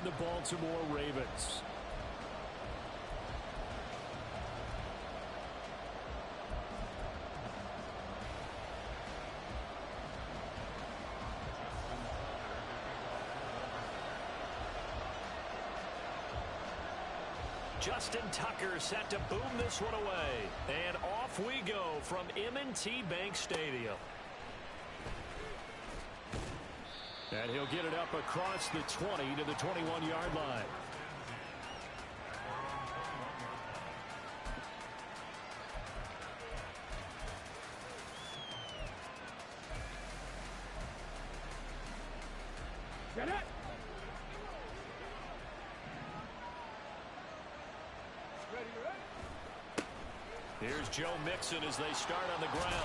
the Baltimore Ravens. Justin Tucker set to boom this one away. And off we go from M&T Bank Stadium. And he'll get it up across the 20 to the 21-yard line. Get it! Here's Joe Mixon as they start on the ground.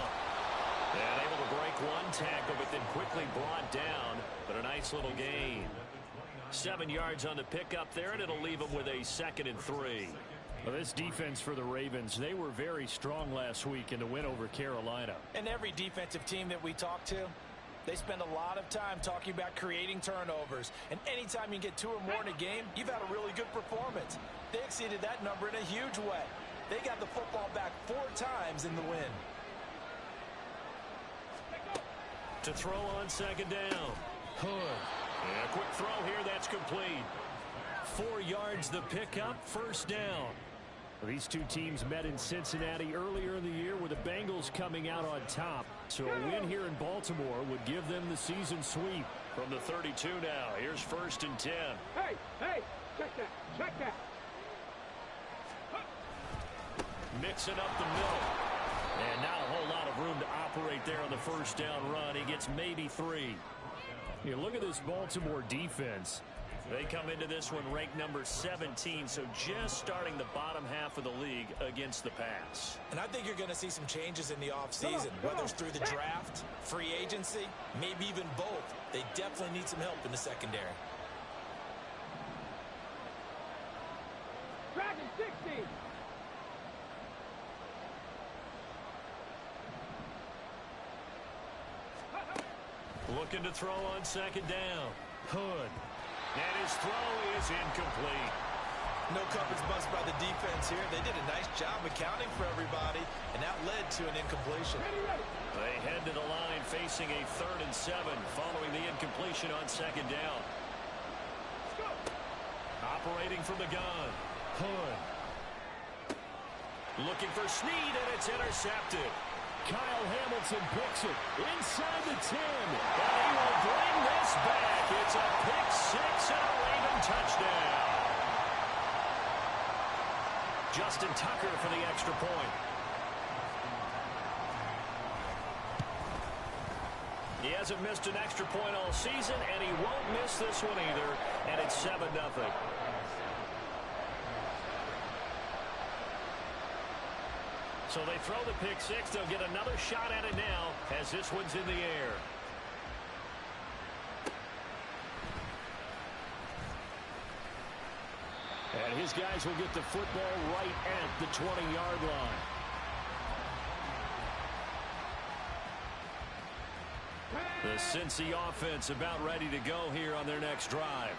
And able to break one tackle, but then quickly brought down. But a nice little gain. 7 yards on the pickup there, and it'll leave them with a 2nd and 3. Well, this defense for the Ravens, they were very strong last week in the win over Carolina. And every defensive team that we talk to, they spend a lot of time talking about creating turnovers. And anytime you get 2 or more in a game, you've had a really good performance. They exceeded that number in a huge way. They got the football back 4 times in the win. To throw on 2nd down. Hood. And a quick throw here, that's complete. 4 yards the pickup, 1st down. These two teams met in Cincinnati earlier in the year with the Bengals coming out on top. So a win here in Baltimore would give them the season sweep. From the 32 now, here's 1st and 10. Hey, check that, check that. Mixing up the middle. And not a whole lot of room to operate there on the 1st down run. He gets maybe 3. You look at this Baltimore defense. They come into this one ranked number 17, so just starting the bottom half of the league against the pass. And I think you're going to see some changes in the offseason, whether it's through the draft, free agency, maybe even both. They definitely need some help in the secondary. Dragon 60. Looking to throw on 2nd down. Hood. And his throw is incomplete. No coverage bust by the defense here. They did a nice job accounting for everybody, and that led to an incompletion. They head to the line facing a 3rd and 7 following the incompletion on 2nd down. Operating from the gun. Hood. Looking for Snead, and it's intercepted. Kyle Hamilton picks it inside the 10. And he will bring this back. It's a pick 6 and a Raven touchdown. Justin Tucker for the extra point. He hasn't missed an extra point all season, and he won't miss this one either. And it's 7-0. So they throw the pick 6. They'll get another shot at it now as this one's in the air. And his guys will get the football right at the 20-yard line. The Cincy offense about ready to go here on their next drive.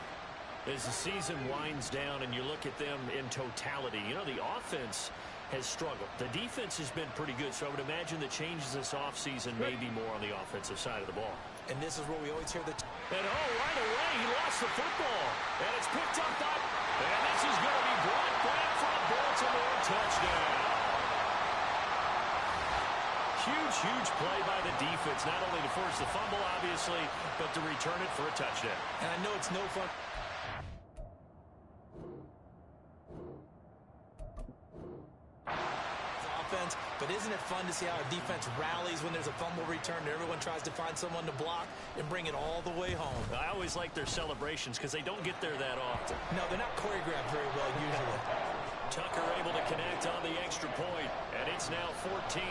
As the season winds down and you look at them in totality, you know, the offense has struggled. The defense has been pretty good, so I would imagine the changes this offseason may be more on the offensive side of the ball. And this is where we always hear the... And right away, he lost the football. And it's picked up by... And this is going to be brought back for a Baltimore touchdown. Huge play by the defense, not only to force the fumble, obviously, but to return it for a touchdown. And I know it's no fun... offense, but isn't it fun to see how a defense rallies when there's a fumble return and everyone tries to find someone to block and bring it all the way home? I always like their celebrations because they don't get there that often. No, they're not choreographed very well usually. Tucker able to connect on the extra point, and it's now 14-0.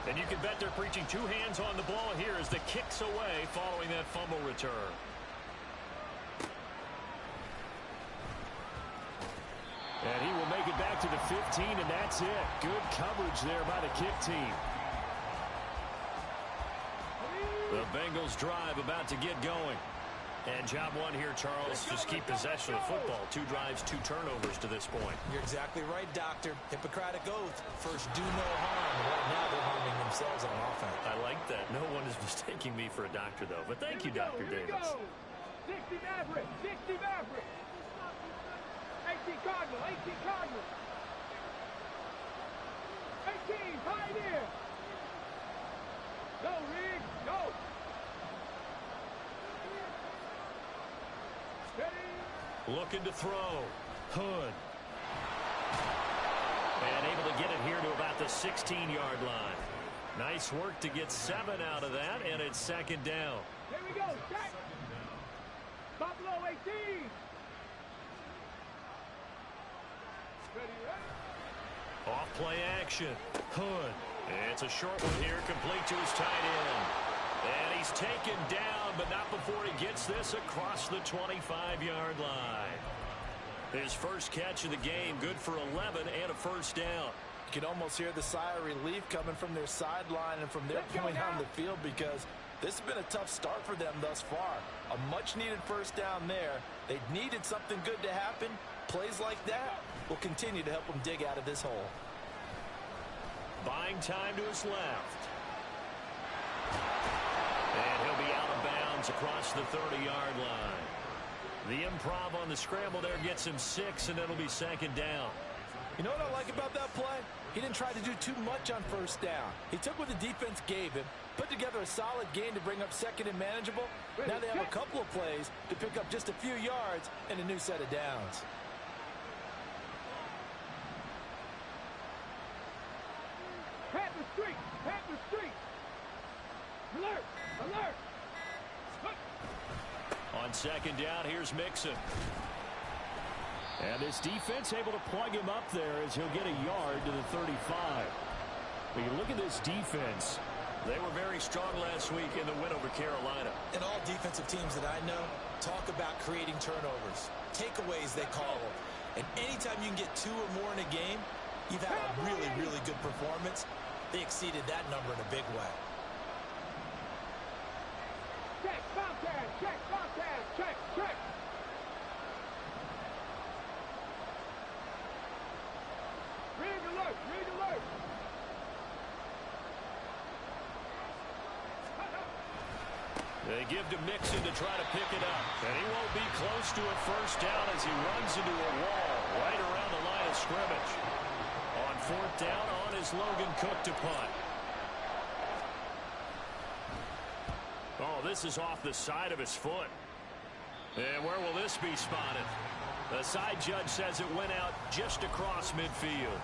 And you can bet they're preaching 2 hands on the ball here as the kick's away following that fumble return. And he will make it back to the 15, and that's it. Good coverage there by the kick team. The Bengals drive about to get going. And job one here, Charles, just keep possession of the football. 2 drives, 2 turnovers to this point. You're exactly right, Doctor. Hippocratic oath. First, do no harm. Right now, they're harming themselves on offense. I like that. No one is mistaking me for a doctor, though. But thank you, Dr. Davis. 60 Maverick, 60 Maverick. 18 Cardinal, 18 Cardinal. 18, Pioneer. Go, Riggs, go. Looking to throw. Hood. And able to get it here to about the 16-yard line. Nice work to get 7 out of that, and it's 2nd down. Here we go, check. Buffalo 18. Ready, ready. Off play action. Hood. It's a short one here, complete to his tight end. And he's taken down, but not before he gets this across the 25-yard line. His first catch of the game, good for 11 and a first down. You can almost hear the sigh of relief coming from their sideline and from their point on the field, because this has been a tough start for them thus far. A much-needed first down there. They needed something good to happen. Plays like that will continue to help them dig out of this hole. Buying time to his left. And he'll be out of bounds across the 30-yard line. The improv on the scramble there gets him 6, and it'll be 2nd down. You know what I like about that play? He didn't try to do too much on first down. He took what the defense gave him, put together a solid game to bring up 2nd and manageable. Now they have a couple of plays to pick up just a few yards and a new set of downs. Panther Street, Panther Street. Alert, alert. On 2nd down, here's Mixon. And this defense able to plug him up there as he'll get a yard to the 35. When you look at this defense, they were very strong last week in the win over Carolina. And all defensive teams that I know talk about creating turnovers. Takeaways, they call them. And anytime you can get 2 or more in a game, you've had a really, really good performance. They exceeded that number in a big way. Check, Bobcat, check, Bobcat, check, check. Rig alert, rig alert. They give to Mixon to try to pick it up. And he won't be close to a first down as he runs into a wall right around the line of scrimmage. On 4th down, on is Logan Cook to punt. Oh, this is off the side of his foot. And where will this be spotted? The side judge says it went out just across midfield.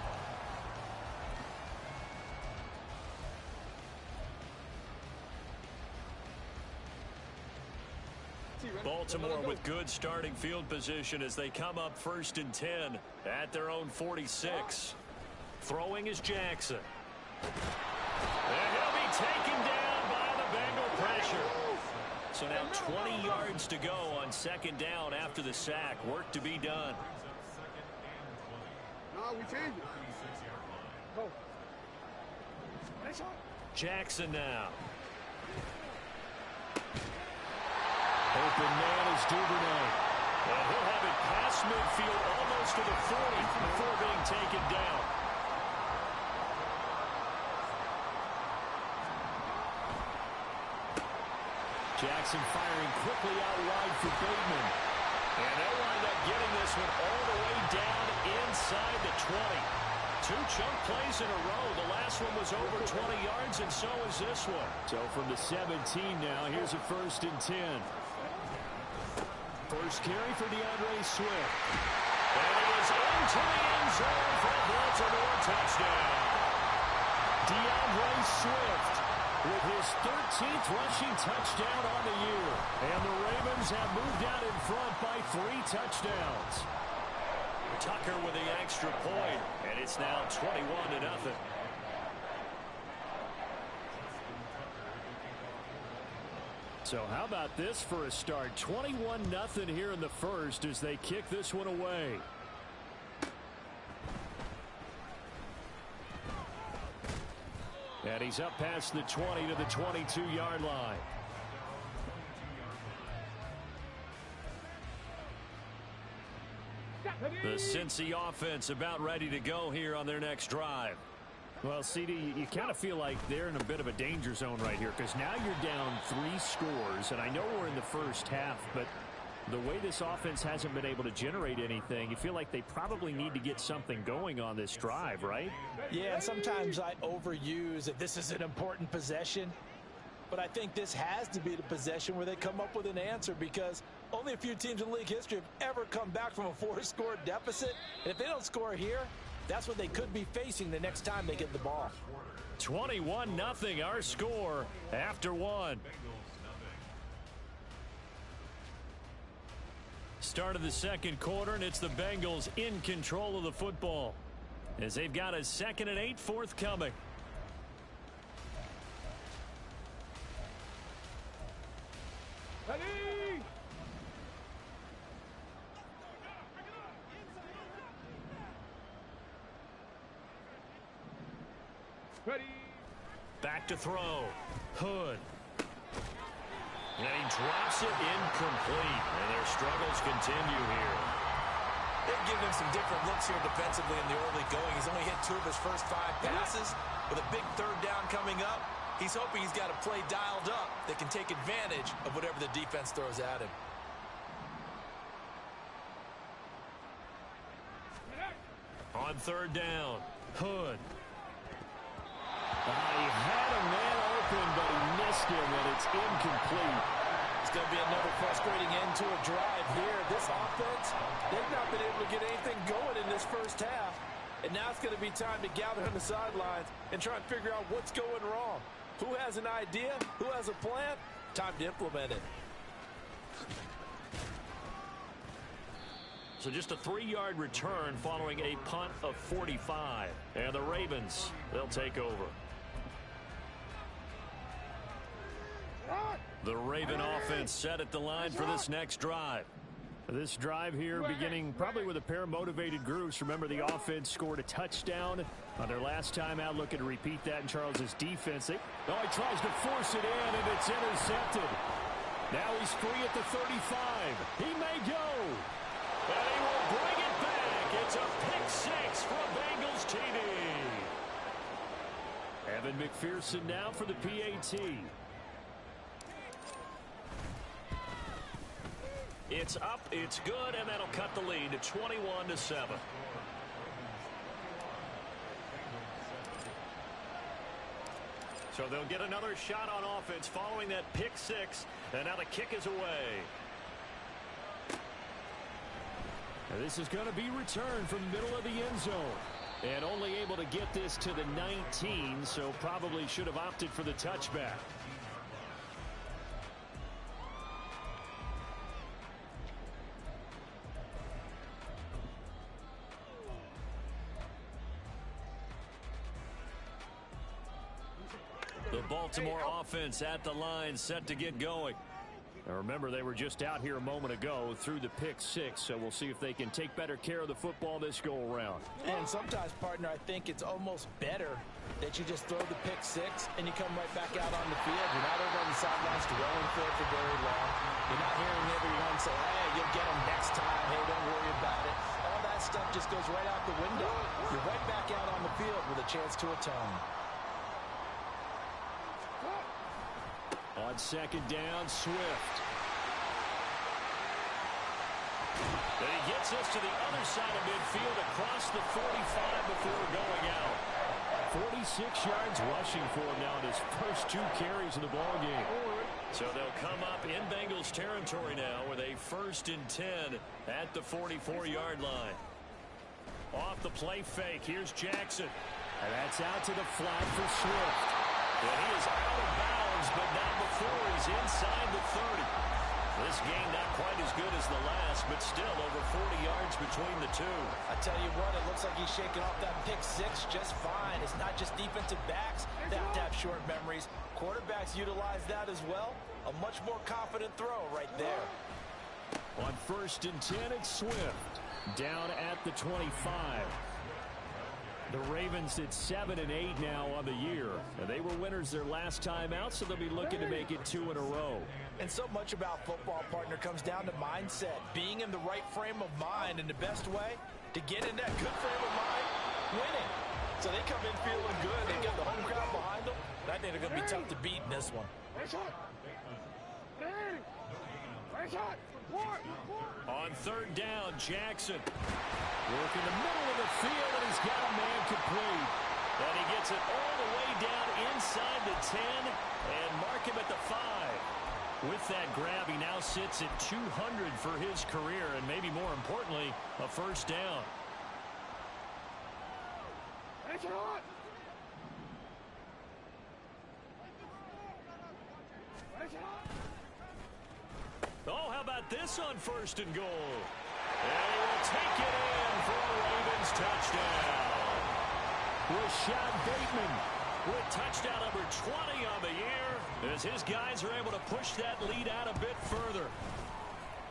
Baltimore with good starting field position as they come up 1st and 10 at their own 46. Throwing is Jackson. And he'll be taken down by the Bengal pressure. So now 20 yards to go on 2nd down after the sack. Work to be done. No, we change it. Go. Jackson now. Open man is Duvernay. And he'll have it past midfield almost to the 40 before being taken down. Jackson firing quickly out wide for Bateman. And they'll wind up getting this one all the way down inside the 20. 2 chunk plays in a row. The last one was over 20 yards, and so is this one. So from the 17 now, here's a 1st and 10. First carry for DeAndre Swift. And it is into the end zone for a Baltimore touchdown. DeAndre Swift with his 13th rushing touchdown on the year. And the Ravens have moved out in front by 3 touchdowns. Tucker with the extra point, and it's now 21-0. So how about this for a start? 21-0 here in the first as they kick this one away. And he's up past the 20 to the 22-yard line. The Cincy offense about ready to go here on their next drive. Well, CD, you kind of feel like they're in a bit of a danger zone right here because now you're down 3 scores, and I know we're in the first half, but the way this offense hasn't been able to generate anything, you feel like they probably need to get something going on this drive, right? Yeah, sometimes I overuse that this is an important possession, but I think this has to be the possession where they come up with an answer because only a few teams in league history have ever come back from a 4-score deficit. And if they don't score here, that's what they could be facing the next time they get the ball. 21-0 our score after 1. Start of the second quarter, and it's the Bengals in control of the football as they've got a 2nd and 8 forthcoming. Ready? Ready? Back to throw. Hood. And he drops it incomplete. And their struggles continue here. They've given him some different looks here defensively in the early going. He's only hit 2 of his first 5 passes. With a big 3rd down coming up, he's hoping he's got a play dialed up that can take advantage of whatever the defense throws at him. On 3rd down, Hood. He had a man open, but he missed him, and it's incomplete. It's going to be another frustrating end to a drive here. This offense, they've not been able to get anything going in this first half. And now it's going to be time to gather on the sidelines and try and figure out what's going wrong. Who has an idea? Who has a plan? Time to implement it. So just a 3-yard return following a punt of 45. And the Ravens, they'll take over. The Raven offense set at the line for this next drive. This drive here beginning probably with a pair of motivated groups. Remember, the offense scored a touchdown on their last time out. Looking to repeat that in Charles's defense. He tries to force it in, and it's intercepted. Now he's free at the 35. He may go. And he will bring it back. It's a pick 6 for Bengals TD. Evan McPherson now for the PAT. It's up, it's good, and that'll cut the lead to 21-7. So they'll get another shot on offense following that pick 6, and now the kick is away. Now this is going to be returned from the middle of the end zone. And only able to get this to the 19, so probably should have opted for the touchback. The Baltimore offense at the line, set to get going. Now remember, they were just out here a moment ago through the pick 6, so we'll see if they can take better care of the football this go around. And sometimes, partner, I think it's almost better that you just throw the pick 6 and you come right back out on the field. You're not over on the sidelines dwelling for it for very long. You're not hearing everyone say, hey, you'll get them next time. Hey, don't worry about it. All that stuff just goes right out the window. You're right back out on the field with a chance to atone. On 2nd down, Swift. And he gets us to the other side of midfield across the 45 before going out. 46 yards rushing for him now in his first 2 carries of the ball game. So they'll come up in Bengals territory now with a 1st and 10 at the 44-yard line. Off the play fake, here's Jackson. And that's out to the flat for Swift. And he is out of bounds, but not before he's inside the 30. This game not quite as good as the last, but still over 40 yards between the two. I tell you what, it looks like he's shaking off that pick 6 just fine. It's not just defensive backs that have to have short memories. Quarterbacks utilize that as well. A much more confident throw right there. On 1st and 10, it's Swift. Down at the 25. The Ravens sit 7-8 now on the year. And they were winners their last time out, so they'll be looking to make it 2 in a row. And so much about football, partner, comes down to mindset. Being in the right frame of mind, and the best way to get in that good frame of mind, winning. So they come in feeling good. They get the home crowd behind them. I think they're going to be tough to beat in this one. On third down, Jackson. Work in the middle of the field, and he's got a man complete. And he gets it all the way down inside the 10 and mark him at the 5. With that grab, he now sits at 200 for his career, and maybe more importantly, a first down. Oh, how about this on first and goal? And he will take it in for a Ravens touchdown. Rashad Bateman with touchdown number 20 on the year as his guys are able to push that lead out a bit further.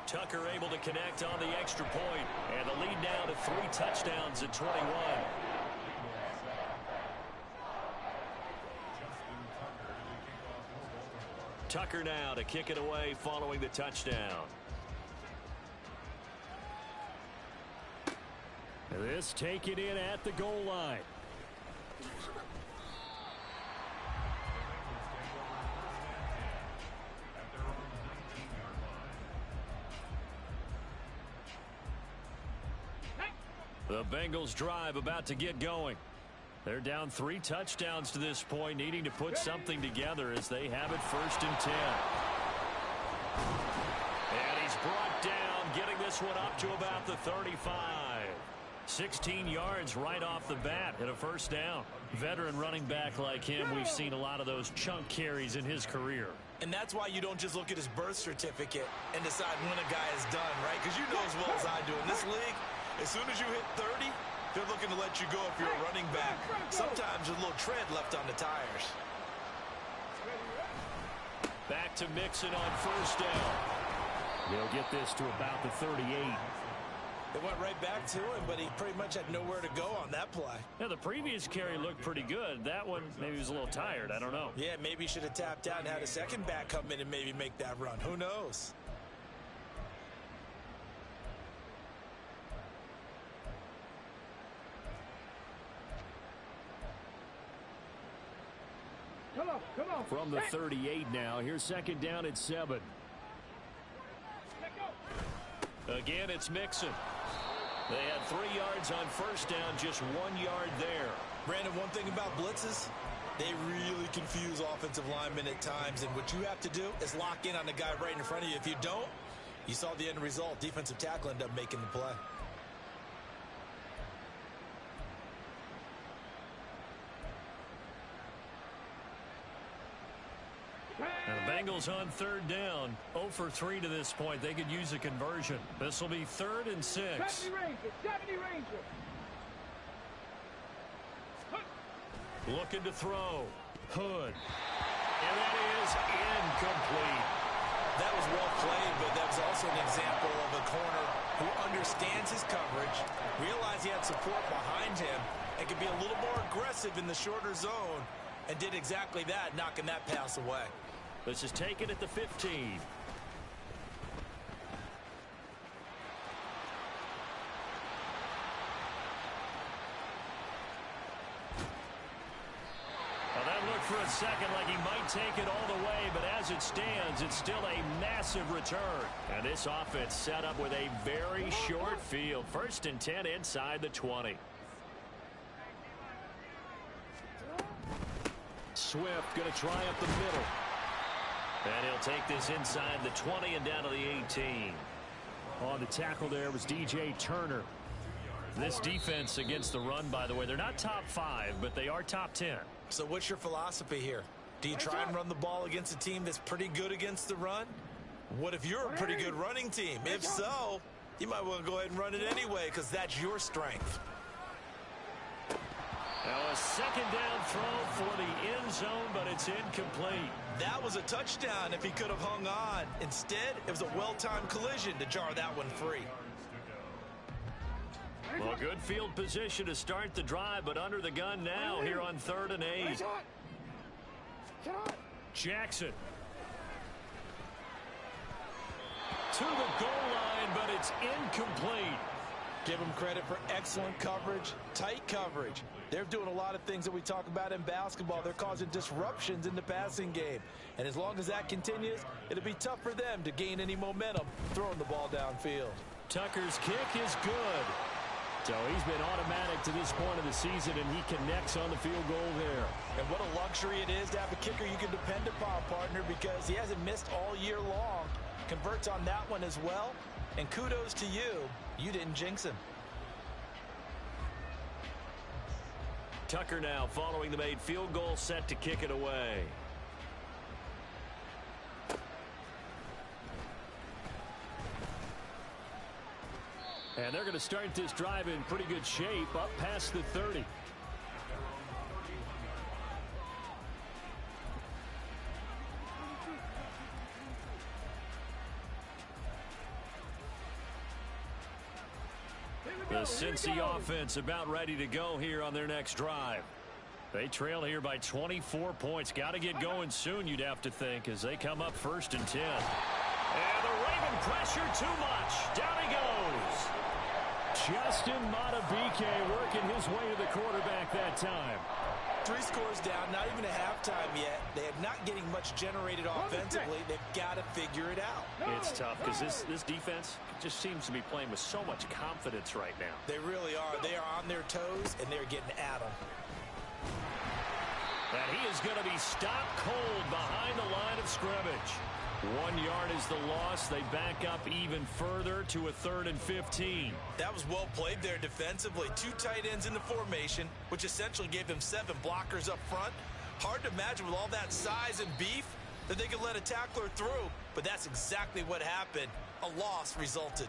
Tucker able to connect on the extra point, and the lead now to 3 touchdowns at 21. Tucker now to kick it away following the touchdown. This taken in at the goal line. The Bengals drive about to get going. They're down 3 touchdowns to this point, needing to put something together as they have it first and 10. And he's brought down, getting this one up to about the 35. 16 yards right off the bat and a first down. Veteran running back like him, we've seen a lot of those chunk carries in his career. And that's why you don't just look at his birth certificate and decide when a guy is done, right? Because you know as well as I do, in this league, as soon as you hit 30, they're looking to let you go if you're a running back. Sometimes there's a little tread left on the tires. Back to Mixon on first down. They'll get this to about the 38. They went right back to him, but he pretty much had nowhere to go on that play. Yeah, the previous carry looked pretty good. That one, maybe he was a little tired. I don't know. Yeah, maybe he should have tapped out and had a second back come in and maybe make that run. Who knows? Come on. From the 38 now. Here's second down at 7. Again, it's Mixon. They had 3 yards on first down, just 1 yard there. Brandon, one thing about blitzes, they really confuse offensive linemen at times, and what you have to do is lock in on the guy right in front of you. If you don't, you saw the end result. Defensive tackle ended up making the play. And the Bengals on third down, 0 for 3 to this point. They could use a conversion. This will be 3rd and 6. 70 Ranger. Looking to throw. Hood. And that is incomplete. That was well played, but that was also an example of a corner who understands his coverage, realized he had support behind him, and could be a little more aggressive in the shorter zone, and did exactly that, knocking that pass away. This is taken at the 15. Well, that looked for a second like he might take it all the way, but as it stands, it's still a massive return. And this offense set up with a very short field. 1st and 10 inside the 20. Swift going to try up the middle. And he'll take this inside the 20 and down to the 18. On the tackle there was DJ Turner. This defense against the run, by the way, they're not top 5, but they are top 10. So what's your philosophy here? Do you try and run the ball against a team that's pretty good against the run? What if you're a pretty good running team? If so, you might want to go ahead and run it anyway because that's your strength. Now a second down throw for the end zone, but it's incomplete. That was a touchdown if he could have hung on. Instead, it was a well-timed collision to jar that one free. Well, good field position to start the drive, but under the gun now here on 3rd and 8. Jackson. To the goal line, but it's incomplete. Give them credit for excellent coverage, tight coverage. They're doing a lot of things that we talk about in basketball. They're causing disruptions in the passing game. And as long as that continues, it'll be tough for them to gain any momentum throwing the ball downfield. Tucker's kick is good. So he's been automatic to this point of the season, and he connects on the field goal there. And what a luxury it is to have a kicker you can depend upon, partner, because he hasn't missed all year long. Converts on that one as well. And kudos to you. You didn't jinx him. Tucker now following the made field goal, set to kick it away. And they're going to start this drive in pretty good shape, up past the 30. The Cincy offense about ready to go here on their next drive. They trail here by 24 points. Got to get going soon, you'd have to think, as they come up 1st and 10. And the Raven pressure too much. Down he goes. Justin Matabike working his way to the quarterback that time. 3 scores down, not even a halftime yet. They are not getting much generated offensively. They've got to figure it out. It's tough because this defense just seems to be playing with so much confidence right now. They really are. They are on their toes, and they're getting at them. And he is going to be stopped cold behind the line of scrimmage. 1 yard is the loss. They back up even further to a 3rd and 15. That was well played there defensively. 2 tight ends in the formation, which essentially gave them 7 blockers up front. Hard to imagine with all that size and beef that they could let a tackler through, but that's exactly what happened. A loss resulted.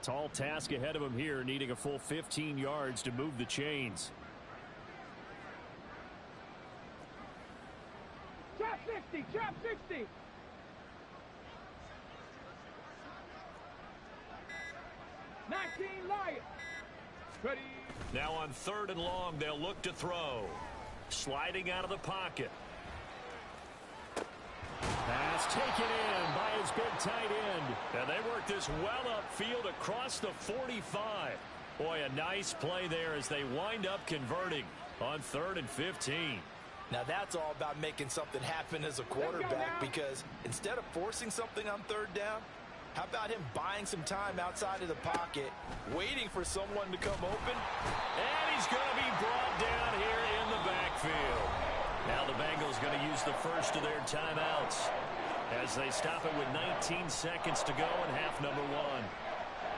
Tall task ahead of him here, needing a full 15 yards to move the chains. Trap 60, trap 60. Lions. Ready. Now on 3rd and long, they'll look to throw. Sliding out of the pocket. Pass taken in by his big tight end. And they work this well upfield across the 45. Boy, a nice play there as they wind up converting on 3rd and 15. Now that's all about making something happen as a quarterback, because instead of forcing something on 3rd down, how about him buying some time outside of the pocket, waiting for someone to come open? And he's going to be brought down here in the backfield. Now the Bengals going to use the first of their timeouts as they stop it with 19 seconds to go in half number 1.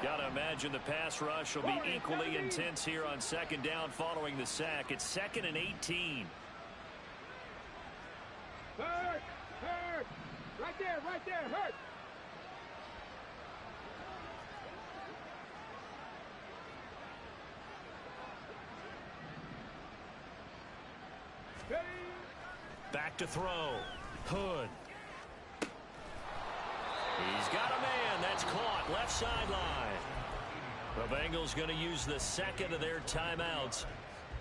Got to imagine the pass rush will be equally intense here on 2nd down following the sack. It's 2nd and 18. Hurt! Hurt! Right there, hurt! Back to throw. Hood. He's got a man. That's caught. Left sideline. The Bengals going to use the 2nd of their timeouts.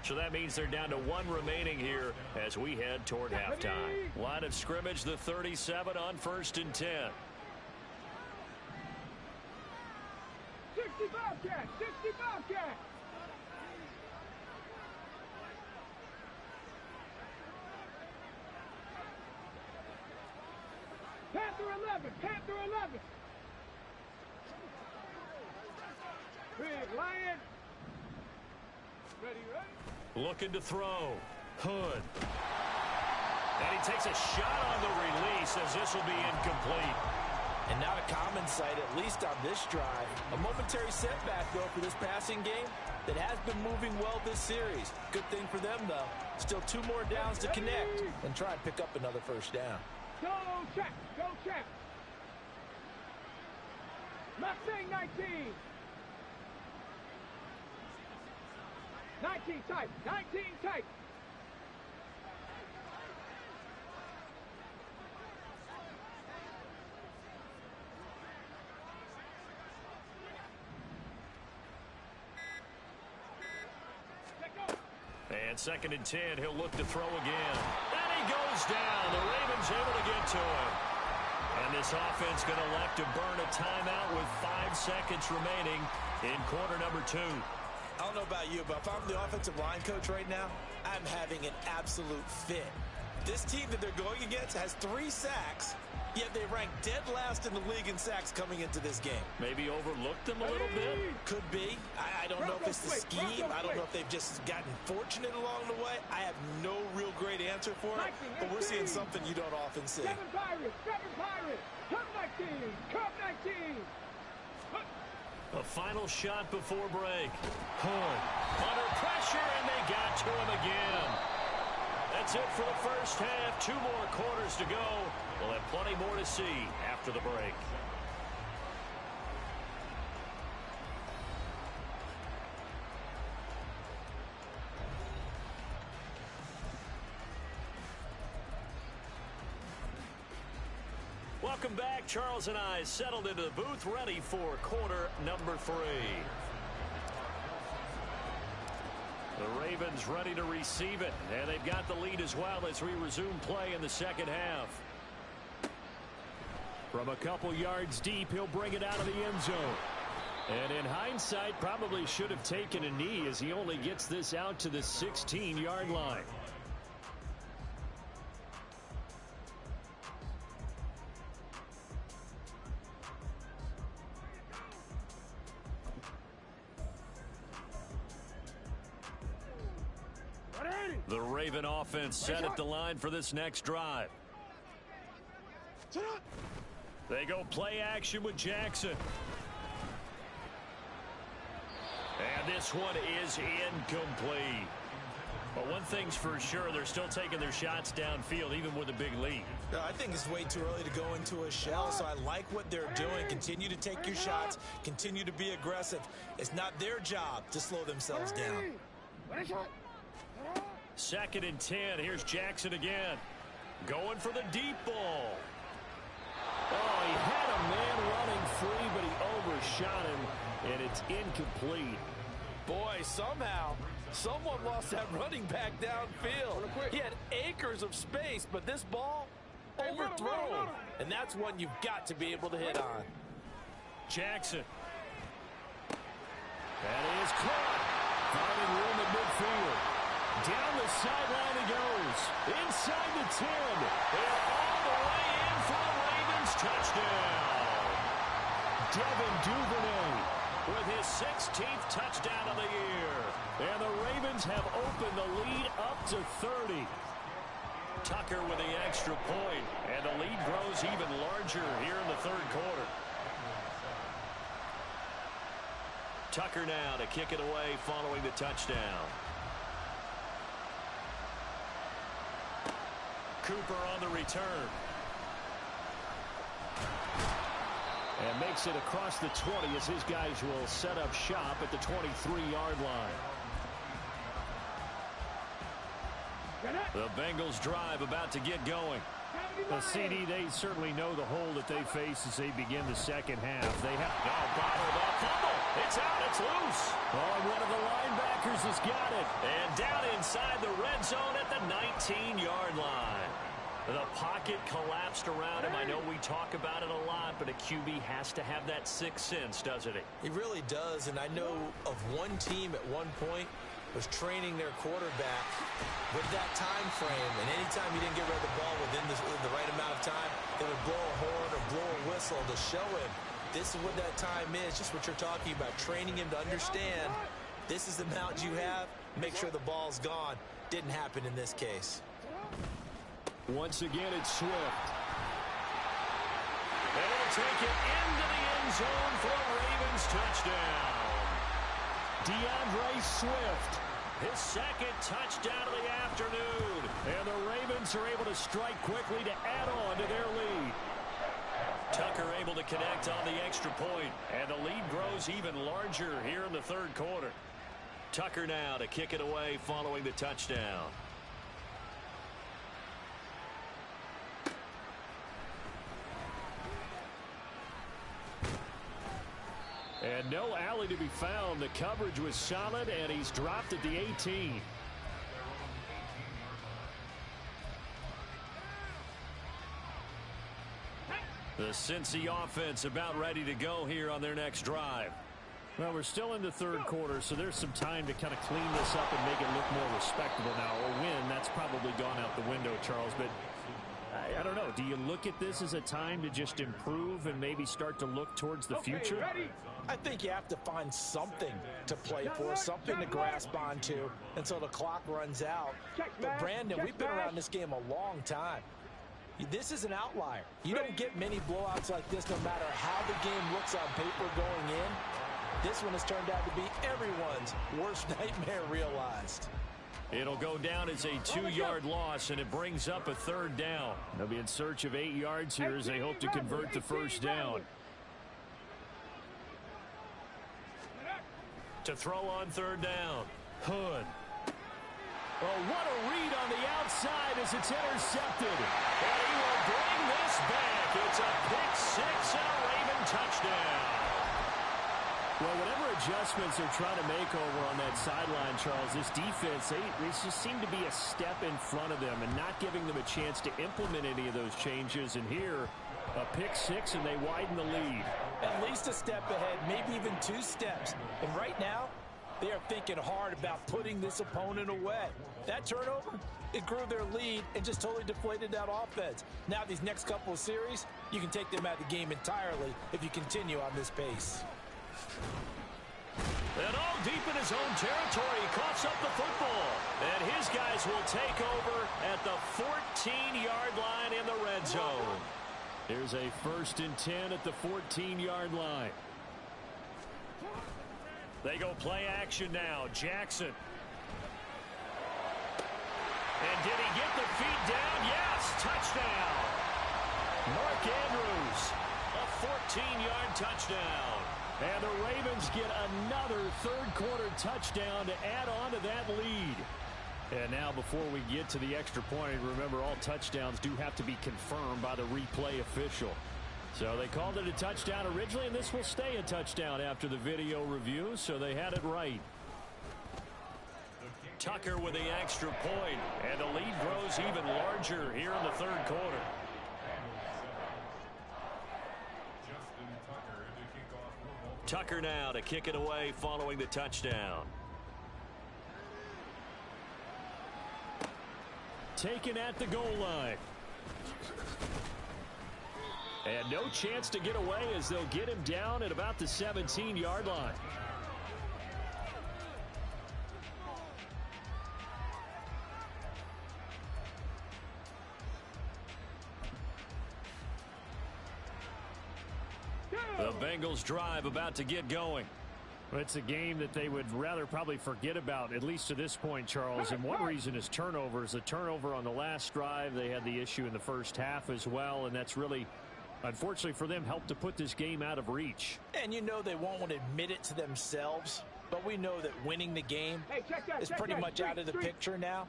So that means they're down to 1 remaining here as we head toward halftime. Line of scrimmage, the 37 on 1st and 10. 65 cat! 65 cat! Panther 11! Panther 11! Big Lion! Ready, ready? Looking to throw. Hood. And he takes a shot on the release as this will be incomplete. And not a common sight, at least on this drive. A momentary setback, though, for this passing game that has been moving well this series. Good thing for them, though. Still 2 more downs to connect and try and pick up another first down. Go check. Go check. Mustang 19. 19 tight. 19 tight. And 2nd and 10, he'll look to throw again. And he goes down. The Ravens able to get to him. And this offense going to elect to burn a timeout with 5 seconds remaining in quarter number 2. I don't know about you, but if I'm the offensive line coach right now, I'm having an absolute fit. This team that they're going against has 3 sacks, yet they rank dead last in the league in sacks coming into this game. Maybe overlooked them a little bit? Could be. I don't know if it's the scheme. I don't know if they've just gotten fortunate along the way. I have no real great answer for it, but we're seeing something you don't often see. 7 Pirates. Come 19. Come 19. A final shot before break. Hood under pressure, and they got to him again. That's it for the first half. 2 more quarters to go. We'll have plenty more to see after the break. Welcome back. Charles and I settled into the booth, ready for quarter number 3. The Ravens ready to receive it, and they've got the lead as well as we resume play in the second half. From a couple yards deep, he'll bring it out of the end zone. And in hindsight, probably should have taken a knee as he only gets this out to the 16-yard line. The Raven offense set at the line for this next drive. They go play action with Jackson. And this one is incomplete. But one thing's for sure, they're still taking their shots downfield, even with a big lead. No, I think it's way too early to go into a shell, so I like what they're doing. Continue to take your shots. Continue to be aggressive. It's not their job to slow themselves down. 2nd and 10. Here's Jackson again. Going for the deep ball. Oh, he had a man running free, but he overshot him, and it's incomplete. Boy, somehow, someone lost that running back downfield. He had acres of space, but this ball overthrown. And that's one you've got to be able to hit on. Jackson. That is caught. Finding room at midfield. Down the sideline he goes. Inside the 10. And all the way in for the Ravens touchdown. Devin Duvernay with his 16th touchdown of the year. And the Ravens have opened the lead up to 30. Tucker with the extra point. And the lead grows even larger here in the 3rd quarter. Tucker now to kick it away following the touchdown. Cooper on the return. And makes it across the 20 as his guys will set up shop at the 23-yard line. The Bengals drive about to get going. The CD, they certainly know the hole that they face as they begin the second half. They have bottled up fumble. It's out. It's loose. Oh, and one of the linebackers has got it. And down inside the red zone at the 19-yard line. The pocket collapsed around him. I know we talk about it a lot, but a QB has to have that sixth sense, doesn't it? He really does, and I know of one team at one point was training their quarterback with that time frame, and anytime he didn't get rid of the ball within the right amount of time, they would blow a horn or blow a whistle to show him this is what that time is, just what you're talking about, training him to understand this is the amount you have, make sure the ball's gone. Didn't happen in this case. Once again, it's Swift. And it'll take it into the end zone for a Ravens touchdown. DeAndre Swift. His second touchdown of the afternoon. And the Ravens are able to strike quickly to add on to their lead. Tucker able to connect on the extra point. And the lead grows even larger here in the third quarter. Tucker now to kick it away following the touchdown. And no alley to be found. The coverage was solid, and he's dropped at the 18. The Cincy offense about ready to go here on their next drive. Well, we're still in the third quarter, so there's some time to kind of clean this up and make it look more respectable now. A win, that's probably gone out the window, Charles, but I don't know. Do you look at this as a time to just improve and maybe start to look towards the future? I think you have to find something to play for, something to grasp onto until the clock runs out. But, Brandon, we've been around this game a long time. This is an outlier. You don't get many blowouts like this no matter how the game looks on paper going in. This one has turned out to be everyone's worst nightmare realized. It'll go down as a 2-yard loss, and it brings up a third down. They'll be in search of 8 yards here as they hope to convert the first down. To throw on third down, Hood. Oh, what a read on the outside as it's intercepted. And he will bring this back. It's a pick six and a Raven touchdown. Well, whatever adjustments they're trying to make over on that sideline, Charles, this defense, they just seem to be a step in front of them and not giving them a chance to implement any of those changes. And here, a pick six, and they widen the lead. At least a step ahead, maybe even 2 steps. And right now, they are thinking hard about putting this opponent away. That turnover, it grew their lead and just totally deflated that offense. Now these next couple of series, you can take them out of the game entirely if you continue on this pace. And all deep in his own territory, he coughs up the football. And his guys will take over at the 14-yard line in the red zone. Here's a 1st and 10 at the 14-yard line. They go play action now. Jackson. And did he get the feet down? Yes, touchdown. Mark Andrews, a 14-yard touchdown. And the Ravens get another third-quarter touchdown to add on to that lead. And now before we get to the extra point, remember all touchdowns do have to be confirmed by the replay official. So they called it a touchdown originally, and this will stay a touchdown after the video review, so they had it right. Tucker with the extra point, and the lead grows even larger here in the third quarter. Tucker now to kick it away following the touchdown. Taken at the goal line. And no chance to get away as they'll get him down at about the 17-yard line. The Bengals drive about to get going. It's a game that they would rather probably forget about, at least to this point, Charles. And one reason is turnovers. The turnover on the last drive, they had the issue in the first half as well, and that's really, unfortunately for them, helped to put this game out of reach. And you know they won't want to admit it to themselves, but we know that winning the game is pretty much out of the picture now.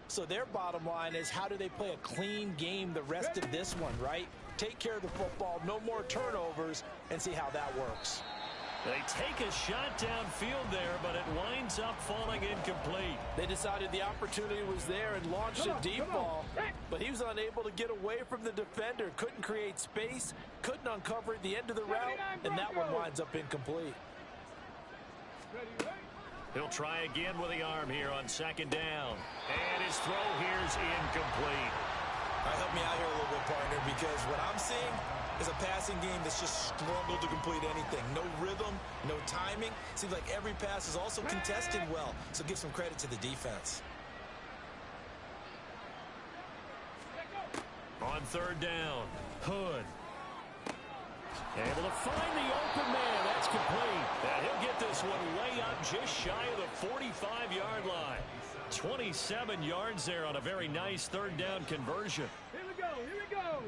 So their bottom line is, how do they play a clean game the rest of this one, right? Take care of the football, no more turnovers, and see how that works. They take a shot downfield there, but it winds up falling incomplete. They decided the opportunity was there and launched a deep ball, but he was unable to get away from the defender, couldn't create space, couldn't uncover at the end of the route, and that one winds up incomplete. He'll try again with the arm here on second down, and his throw here is incomplete. All right, help me out here a little bit, partner, because what I'm seeing is a passing game that's just struggled to complete anything. No rhythm, no timing. Seems like every pass is also contested well, so give some credit to the defense. On third down, Hood. Able to find the open man. That's complete. And he'll get this one way up just shy of the 45-yard line. 27 yards there on a very nice third down conversion. Here we go. Here we go.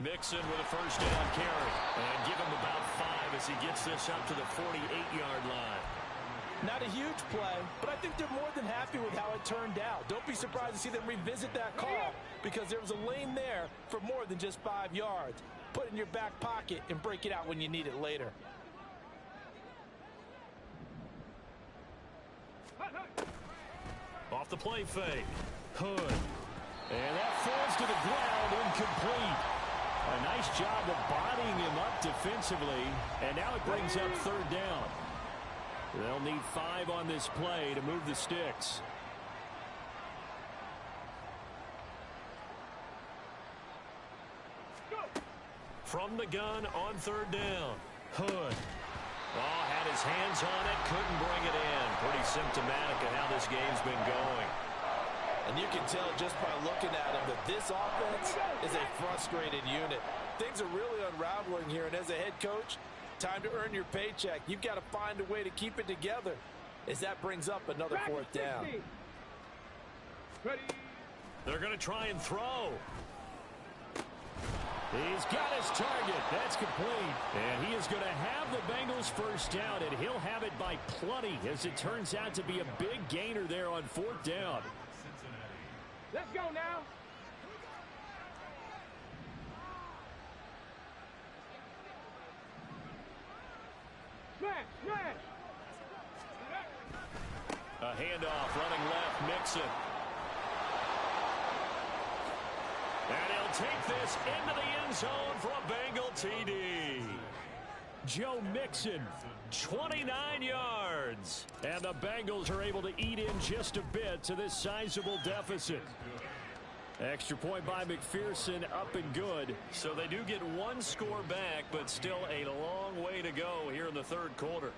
Mixon with a first down carry. And give him about 5 as he gets this up to the 48-yard line. Not a huge play, but I think they're more than happy with how it turned out. Don't be surprised to see them revisit that call because there was a lane there for more than just 5 yards. Put it in your back pocket and break it out when you need it later. Off the play fake. Hood. And that falls to the ground, incomplete. A nice job of bodying him up defensively. And now it brings up third down. They'll need 5 on this play to move the sticks. From the gun on third down. Hood. Oh, had his hands on it, couldn't bring it in. Pretty symptomatic of how this game's been going. And you can tell just by looking at him that this offense is a frustrated unit. Things are really unraveling here, and as a head coach, time to earn your paycheck. You've got to find a way to keep it together as that brings up another fourth down. They're going to try and throw. He's got his target. That's complete. And he is going to have the Bengals first down, and he'll have it by plenty as it turns out to be a big gainer there on fourth down. Let's go now. Smash, smash. A handoff running left, Mixon. And he'll take this into the end zone for a Bengal TD. Joe Mixon, 29 yards. And the Bengals are able to eat in just a bit to this sizable deficit. Extra point by McPherson, up and good. So they do get one score back, but still a long way to go here in the third quarter.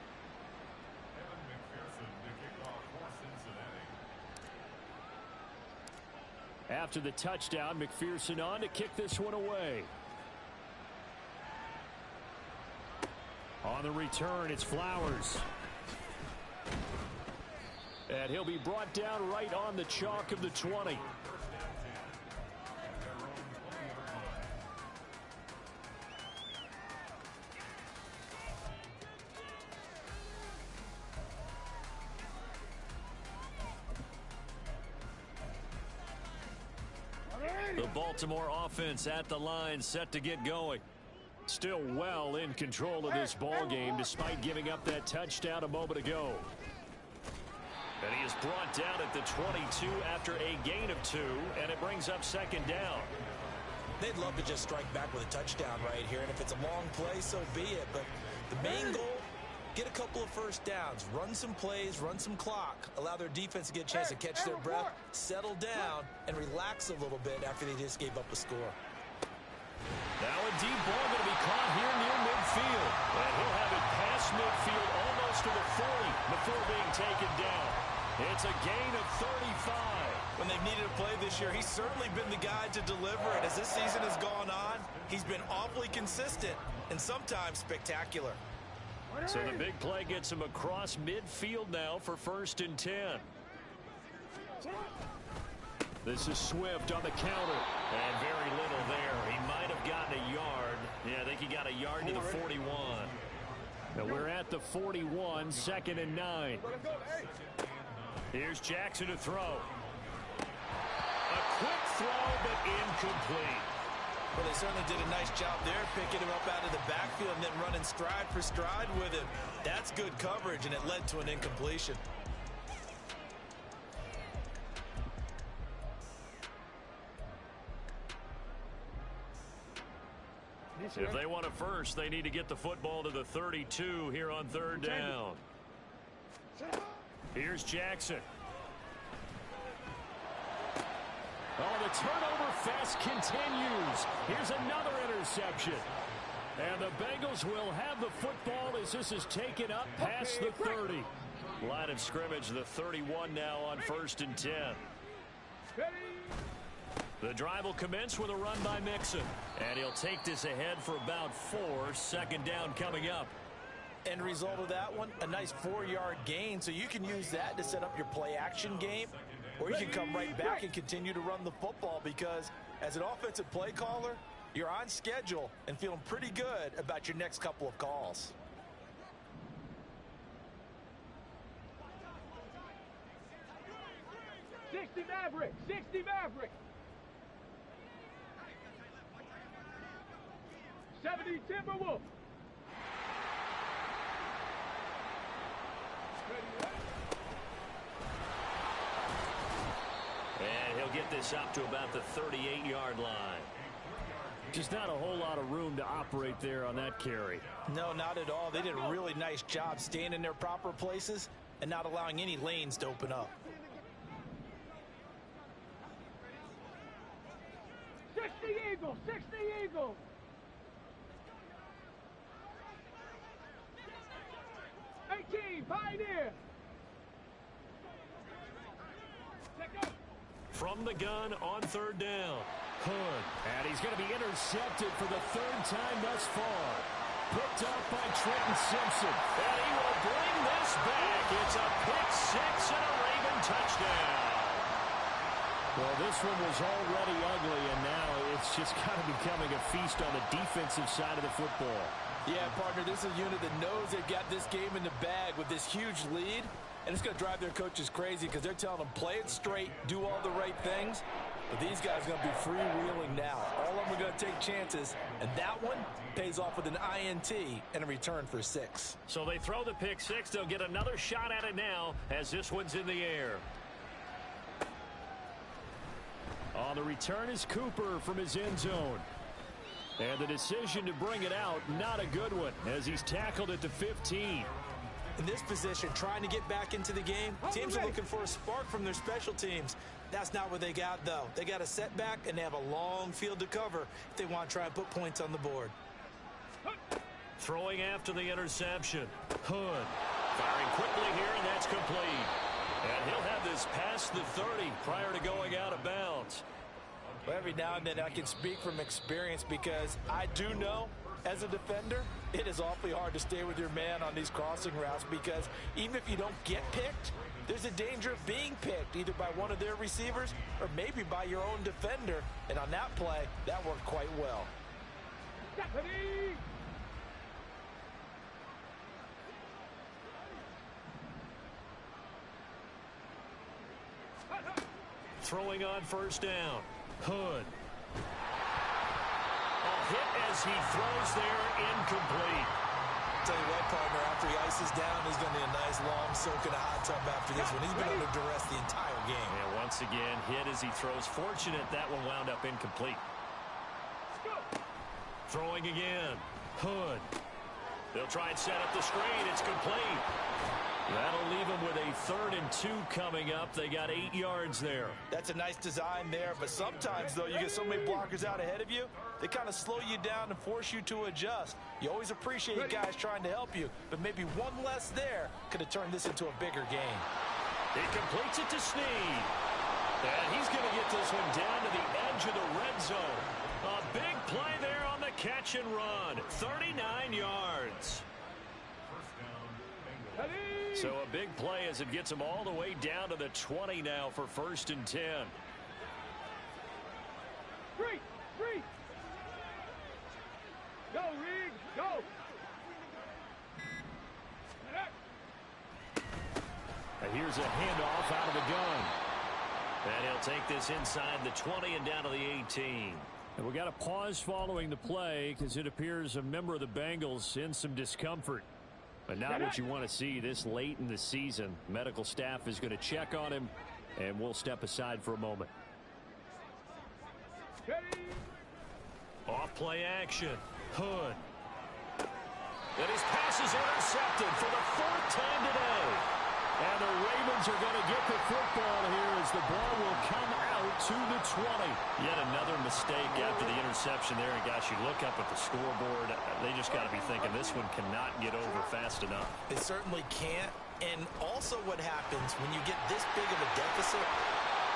After the touchdown, McPherson on to kick this one away. On the return, it's Flowers. And he'll be brought down right on the chalk of the 20. The Baltimore offense at the line, set to get going. Still well in control of this ball game despite giving up that touchdown a moment ago. And he is brought down at the 22 after a gain of 2, and it brings up second down. They'd love to just strike back with a touchdown right here, and if it's a long play, so be it. But the main goal, get a couple of first downs, run some plays, run some clock, allow their defense to get a chance to catch their breath, settle down, and relax a little bit after they just gave up a score. Now a deep ball going to be caught here near midfield. And he'll have it past midfield almost to the 40 before being taken down. It's a gain of 35. When they've needed a play this year, he's certainly been the guy to deliver it. As this season has gone on, he's been awfully consistent and sometimes spectacular. So the big play gets him across midfield now for 1st and 10. This is Swift on the counter. And very little there. He might have gotten a yard. Yeah, I think he got a yard to the 41. Now we're at the 41, 2nd and 9. Here's Jackson to throw. A quick throw, but incomplete. Well, they certainly did a nice job there, picking him up out of the backfield and then running stride for stride with him. That's good coverage, and it led to an incompletion. If they want a first, they need to get the football to the 32 here on third down. Here's Jackson. Oh, the turnover fest continues. Here's another interception. And the Bengals will have the football as this is taken up past the 30. Line of scrimmage, the 31 now on 1st and 10. The drive will commence with a run by Mixon. And he'll take this ahead for about 4. Second down coming up. End result of that one, a nice 4-yard gain. So you can use that to set up your play-action game. Or you can come right back and continue to run the football because as an offensive play caller, you're on schedule and feeling pretty good about your next couple of calls. Maverick, 60 Maverick. 70 Timberwolf. And he'll get this up to about the 38-yard line. Just not a whole lot of room to operate there on that carry. No, not at all. They did a really nice job staying in their proper places and not allowing any lanes to open up. 60 Eagles, 60 Eagles. Pioneer. From the gun on third down. Hood. And he's going to be intercepted for the 3rd time thus far. Picked up by Trenton Simpson. And he will bring this back. It's a pick 6 and a Raven touchdown. Well, this one was already ugly, and now it's just kind of becoming a feast on the defensive side of the football. Yeah, partner, this is a unit that knows they've got this game in the bag with this huge lead, and it's going to drive their coaches crazy because they're telling them play it straight, do all the right things, but these guys are going to be freewheeling now. All of them are going to take chances, and that one pays off with an INT and a return for 6. So they throw the pick 6. They'll get another shot at it now as this one's in the air. On the return is Cooper from his end zone. And the decision to bring it out, not a good one, as he's tackled at the 15. In this position, trying to get back into the game, teams are looking for a spark from their special teams. That's not what they got, though. They got a setback, and they have a long field to cover if they want to try and put points on the board. Throwing after the interception. Hood. Firing quickly here, and that's complete. And he'll have this past the 30 prior to going out of bounds. Well, every now and then I can speak from experience because I do know, as a defender, it is awfully hard to stay with your man on these crossing routes because even if you don't get picked, there's a danger of being picked either by one of their receivers or maybe by your own defender. And on that play, that worked quite well. Throwing on first down. Hood. A hit as he throws there, incomplete. Tell you what, partner, after he ices down, he's going to need a nice long soak in a hot tub after this one. He's been under duress the entire game. And once again, hit as he throws. Fortunate that one wound up incomplete. Throwing again. Hood. They'll try and set up the screen. It's complete. That'll leave them with a 3rd and 2 coming up. They got 8 yards there. That's a nice design there, but sometimes, though, you get so many blockers out ahead of you, they kind of slow you down and force you to adjust. You always appreciate guys trying to help you, but maybe one less there could have turned this into a bigger game. He completes it to Snead. And he's going to get this one down to the edge of the red zone. A big play there on the catch and run. 39 yards. So a big play as it gets them all the way down to the 20 now for 1st and 10. Three. Go, Reed, go. And here's a handoff out of the gun. And he'll take this inside the 20 and down to the 18. And we got a pause following the play because it appears a member of the Bengals in some discomfort. But not what you want to see this late in the season. Medical staff is going to check on him, and we'll step aside for a moment. Off play action. Hood. And his pass is intercepted for the 4th time today. And the Ravens are going to get the football here as the ball will come out to the 20. Yet another mistake after the interception there. And gosh, you look up at the scoreboard, they just got to be thinking this one cannot get over fast enough. It certainly can't. And also what happens when you get this big of a deficit,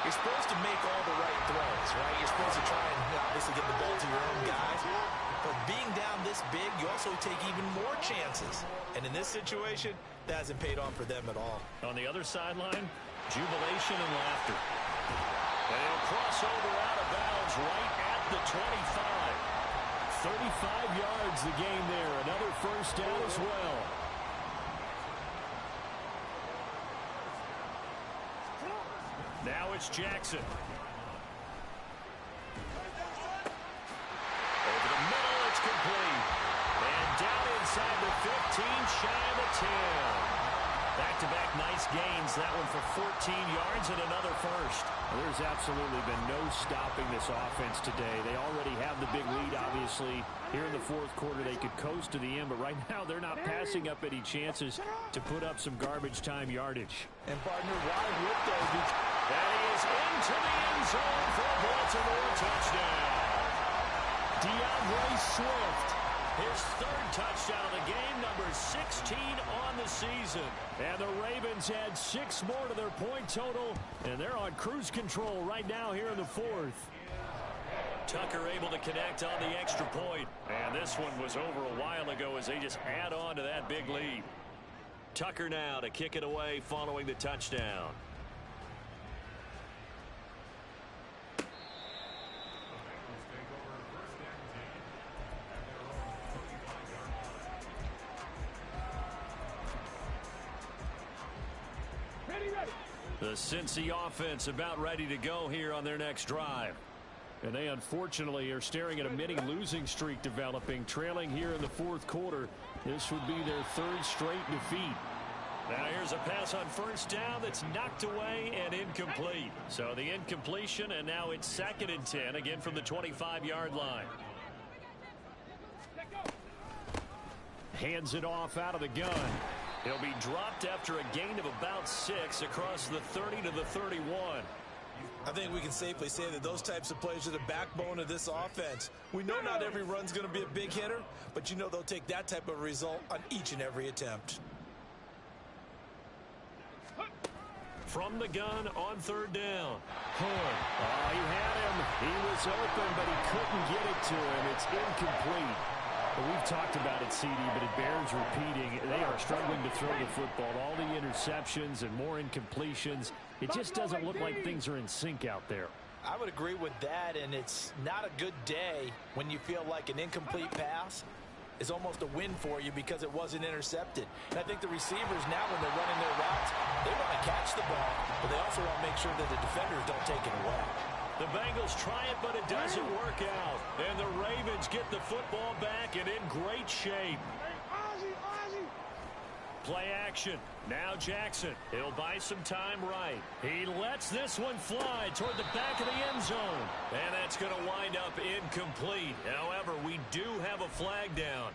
You're supposed to make all the right throws, right? You're supposed to try and obviously get the ball to your own guys. But being down this big, you also take even more chances. And in this situation, that hasn't paid off for them at all. On the other sideline, jubilation and laughter. And he'll cross over out of bounds right at the 25. 35 yards the game there. Another first down as well. Now it's Jackson. Over the middle, it's complete. And down inside the 15, shy of the 10. Back-to-back nice gains. That one for 14 yards and another first. Well, there's absolutely been no stopping this offense today. They already have the big lead, obviously. Here in the fourth quarter, they could coast to the end, but right now they're not passing up any chances to put up some garbage time yardage. And, partner, why would they be? That is into the end zone for a Baltimore touchdown. DeAndre Swift, his third touchdown of the game, number 16 on the season. And the Ravens had 6 more to their point total, and they're on cruise control right now here in the fourth. Tucker able to connect on the extra point. And this one was over a while ago as they just add on to that big lead. Tucker now to kick it away following the touchdown. The Cincy offense about ready to go here on their next drive. And they unfortunately are staring at a mini losing streak developing, trailing here in the fourth quarter. This would be their third straight defeat. Now here's a pass on first down that's knocked away and incomplete. So the incompletion, and now it's 2nd and 10, again from the 25-yard line. Hands it off out of the gun. He'll be dropped after a gain of about 6 across the 30 to the 31. I think we can safely say that those types of plays are the backbone of this offense. We know not every run's going to be a big hitter, but you know they'll take that type of result on each and every attempt. From the gun on 3rd down. Hood. Oh, he had him. He was open, but he couldn't get it to him. It's incomplete. Well, we've talked about it, CD, but it bears repeating. They are struggling to throw the football. All the interceptions and more incompletions. It just doesn't look like things are in sync out there. I would agree with that, and it's not a good day when you feel like an incomplete pass is almost a win for you because it wasn't intercepted. And I think the receivers now, when they're running their routes, they want to catch the ball, but they also want to make sure that the defenders don't take it away. The Bengals try it, but it doesn't work out. And the Ravens get the football back and in great shape. Play action. Now Jackson. He'll buy some time right. He lets this one fly toward the back of the end zone. And that's going to wind up incomplete. However, we do have a flag down.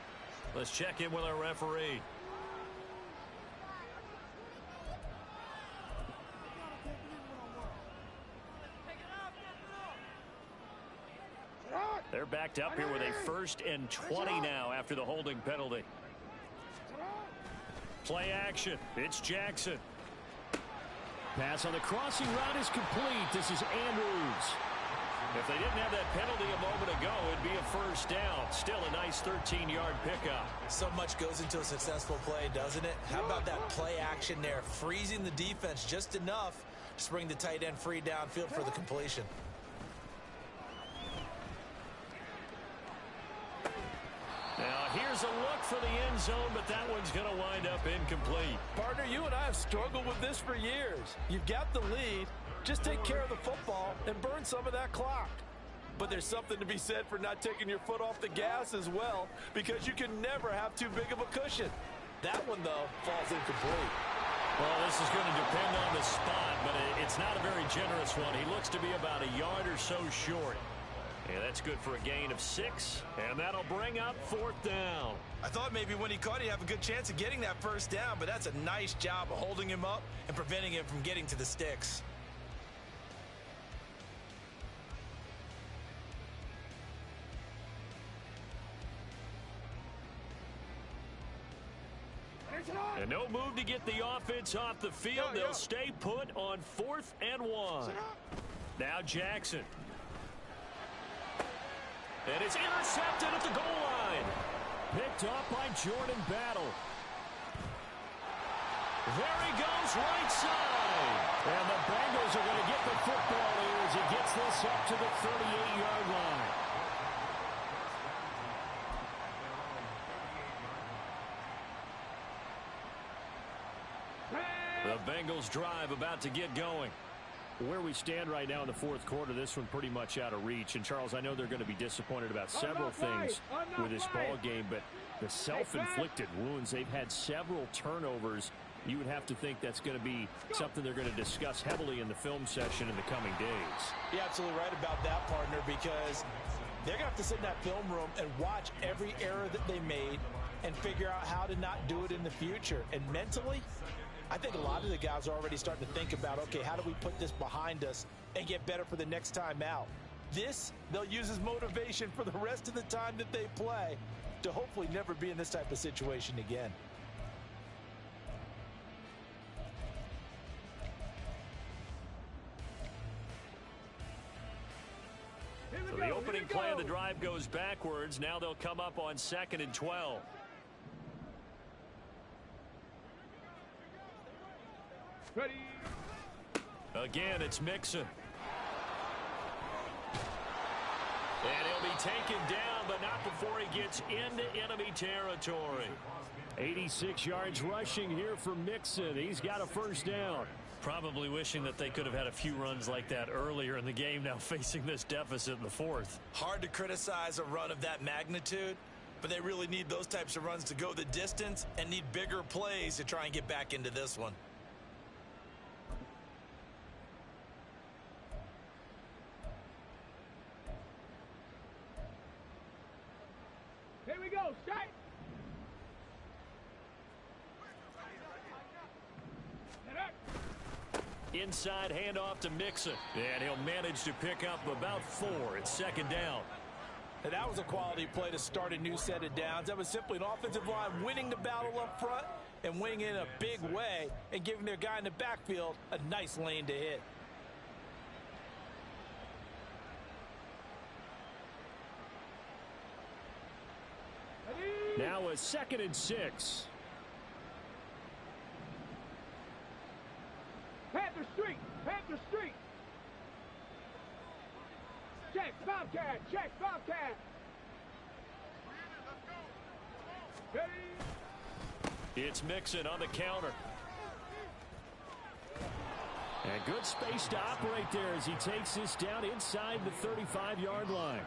Let's check in with our referee. They're backed up here with a 1st and 20 now after the holding penalty. Play action. It's Jackson. Pass on the crossing route is complete. This is Andrews. If they didn't have that penalty a moment ago, it'd be a first down. Still a nice 13-yard pickup. So much goes into a successful play, doesn't it? How about that play action there? Freezing the defense just enough to bring the tight end free downfield for the completion. Now, here's a look for the end zone, but that one's going to wind up incomplete. Partner, you and I have struggled with this for years. You've got the lead. Just take care of the football and burn some of that clock. But there's something to be said for not taking your foot off the gas as well, because you can never have too big of a cushion. That one, though, falls incomplete. Well, this is going to depend on the spot, but it's not a very generous one. He looks to be about a yard or so short. And that's good for a gain of 6, and that'll bring up 4th down. I thought maybe when he caught it, he'd have a good chance of getting that first down, but that's a nice job of holding him up and preventing him from getting to the sticks. And no move to get the offense off the field. They'll stay put on 4th and 1. Now Jackson. And it's intercepted at the goal line. Picked off by Jordan Battle. There he goes, right side. And the Bengals are going to get the football here as he gets this up to the 38-yard line. The Bengals drive about to get going. Where we stand right now in the 4th quarter, this one pretty much out of reach. And, Charles, I know they're going to be disappointed about several things with this ball game, but the self-inflicted wounds, they've had several turnovers. You would have to think that's going to be something they're going to discuss heavily in the film session in the coming days. You're absolutely right about that, partner, because they're going to have to sit in that film room and watch every error that they made and figure out how to not do it in the future. And mentally, I think a lot of the guys are already starting to think about, okay, how do we put this behind us and get better for the next time out? This, they'll use as motivation for the rest of the time that they play to hopefully never be in this type of situation again. So the opening play of the drive goes backwards. Now they'll come up on 2nd and 12. Ready. Again, it's Mixon. And he'll be taken down, but not before he gets into enemy territory. 86 yards rushing here for Mixon. He's got a first down. Probably wishing that they could have had a few runs like that earlier in the game, now facing this deficit in the 4th. Hard to criticize a run of that magnitude, but they really need those types of runs to go the distance and need bigger plays to try and get back into this one. Here we go, strike. Inside handoff to Mixon. And he'll manage to pick up about 4. It's 2nd down. And that was a quality play to start a new set of downs. That was simply an offensive line winning the battle up front and winning in a big way and giving their guy in the backfield a nice lane to hit. Now a 2nd and 6. Panther Street, Panther Street. Check, Bobcat, check, Bobcat. Ready. It's Mixon on the counter. And good space to operate there as he takes this down inside the 35-yard line.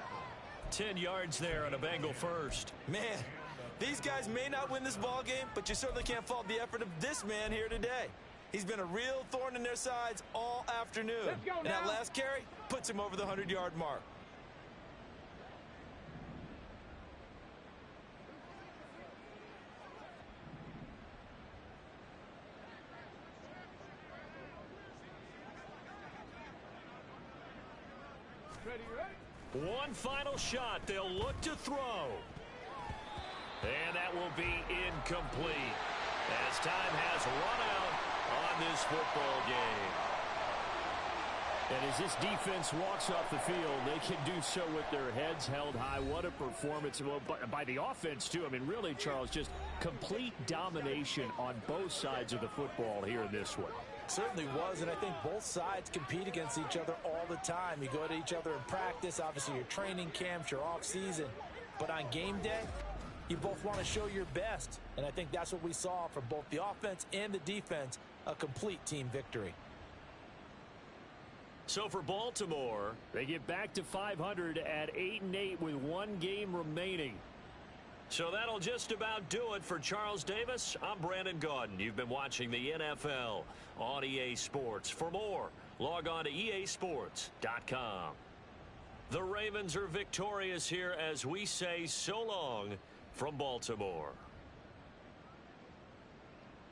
10 yards there on a Bengal first. Man, these guys may not win this ball game, but you certainly can't fault the effort of this man here today. He's been a real thorn in their sides all afternoon. Let's go now. And that last carry puts him over the 100-yard mark. Ready, ready. One final shot. They'll look to throw. And that will be incomplete as time has run out on this football game. And as this defense walks off the field, they can do so with their heads held high. What a performance by the offense, too. I mean, really, Charles, just complete domination on both sides of the football here in this one. Certainly was, and I think both sides compete against each other all the time. You go to each other in practice, obviously your training camps, your off season. But on game day, you both want to show your best. And I think that's what we saw from both the offense and the defense, a complete team victory. So for Baltimore, they get back to 500 at 8-8 with one game remaining. So that'll just about do it for Charles Davis. I'm Brandon Gaudin. You've been watching the NFL on EA Sports. For more, log on to easports.com. The Ravens are victorious here as we say so long from Baltimore.